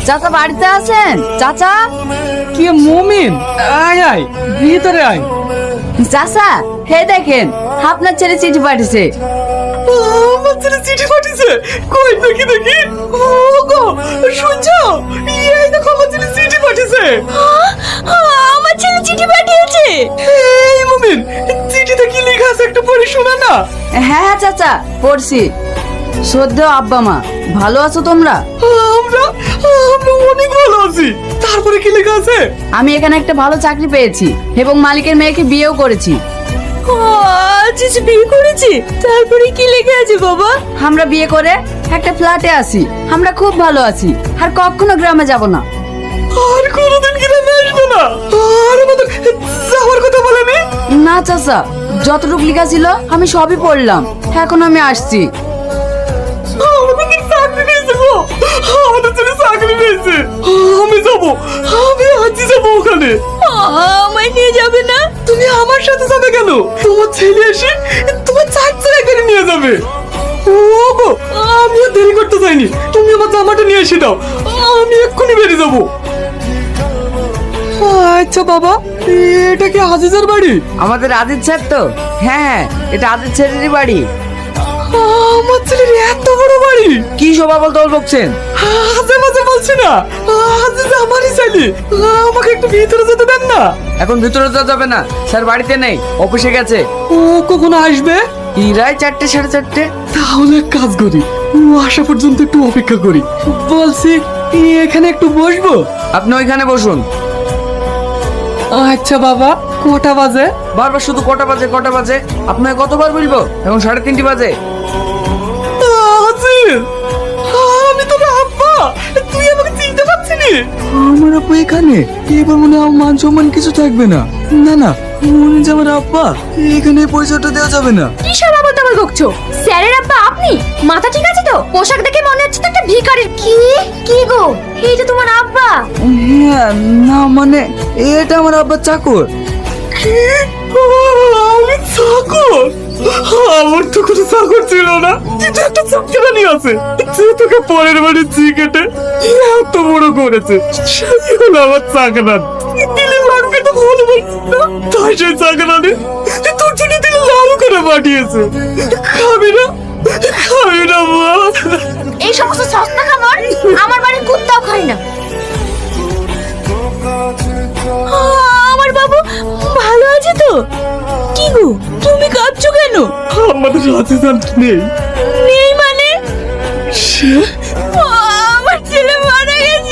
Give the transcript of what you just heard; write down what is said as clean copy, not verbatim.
চাচা বাড়িতে আছেন? চাচা কি মমিন, আয় আয় ভিতরে আয়। চাচা হে দেখেন আপনার ছেলে চিঠি পাঠিয়েছে। আমার ছেলে চিঠি পাঠিয়েছে? কই দেখি দেখি। ওগো শুনছো, এই দেখো আমার ছেলে চিঠি পাঠিয়েছে। আমার ছেলে চিঠি পাঠিয়েছে। এই মমিন, চিঠিতে কি লেখা আছে একটু পড়ে শোনা না। হ্যাঁ হ্যাঁ চাচা পড়ছি। শ্রদ্ধেয় আব্বা মা, ভালো আছো তোমরা? আমরা আমরা অনেক ভালো আছি। তারপরে কি লেখা আছে? আমি এখানে একটা ভালো চাকরি পেয়েছি এবং মালিকের মেয়েকে বিয়েও করেছি। চিঠি বিয়ে করেছি? তারপরে কি লেখা আছে বাবা? আমরা বিয়ে করে একটা ফ্ল্যাটে আছি। আমরা খুব ভালো আছি, আর কখনো গ্রামে যাব না। আর কোনোদিন গ্রামে আসবে না? আর আমাদের যাওয়ার কথা বলেনি? না চাচা, যতটুকু লেখা ছিল আমি সবই পড়লাম। এখন আমি আসছি। আমাদের চাকরি পেয়েছে গো, আমাদের ছেলে চাকরি পেয়েছে। আমি যাবো, আমি আজই যাবো ওখানে। আমায় নিয়ে যাবে না? তুমি আমার সাথে যাবে কেন? তোমার ছেলে এসে তোমার চাকরি করে নিয়ে যাবে। ওগো আমি আর দেরি করতে চাইনি, তুমি আমার জামাটা নিয়ে এসে দাও, আমি এক্ষুনি বেরিয়ে যাবো। আচ্ছা বাবা, এটা কি আজিজের বাড়ি? আমাদের আদিত স্যার তো? হ্যাঁ হ্যাঁ, এটা আদিত স্যারেরই বাড়ি। আমার ছেলের এত বড় বাড়ি? কি শোভা বলতে বলছেন? আজে মাঝে বলছি না, আজিজ আমারই ছেলে। আমাকে একটু ভিতরে যেতে দেন না। এখন ভিতরে যাওয়া যাবে না, স্যার বাড়িতে নেই, অফিসে গেছে। ও কখন আসবে? প্রায় 4টে 4:30। তাহলে এক কাজ করি, ও আসা পর্যন্ত একটু অপেক্ষা করি। বলছি এখানে একটু বসবো? আপনি ওইখানে বসুন। আচ্ছা বাবা, কটা বাজে? বারবার শুধু কটা বাজে কটা বাজে, আপনাকে কতবার বলবো? এখন 3:30 বাজে। আজিজ, আমি তো আব্বা, তুই আমাকে চিনতে পারছিস? আমার আব্বা এখানে? এবার মনে হয় মান সম্মান কিছু থাকবে না। না না, মনে যে আমার আব্বা, এখানে পয়সাটা দেওয়া যাবে না। কি সব আবার তোমার বকছো? স্যারের আব্বা আপনি? মাথা ঠিক আছে তো? পোশাক দেখে মনে হচ্ছে তো একটা ভিখারির। কি কি গো, এইটা তোমার আব্বা? হ্যাঁ, না মানে এটা আমার আব্বার চাকর। কি? আমি চাকর? আমার তো কোনো চাকর ছিল না, কিন্তু একটা চাকরানি আছে যে তোকে পরের বাড়ি চিকেটে এত বড় করেছে, সেই হলো আমার চাকরান। দিলে লাগবে তো ভালো বলছিস না, তাই সেই চাকরানি তোর জন্য দিলে লাল করে পাঠিয়েছে। খাবি না? খাবি না বল? এই সমস্ত সস্তা খাবার আমার বাড়ির কুত্তাও খায় না। আমার বাবু ভালো আছে তো? কি গো, তুমি কাঁদছো কেন? আমাদের রাজস্থান নেই। নেই মানে? সে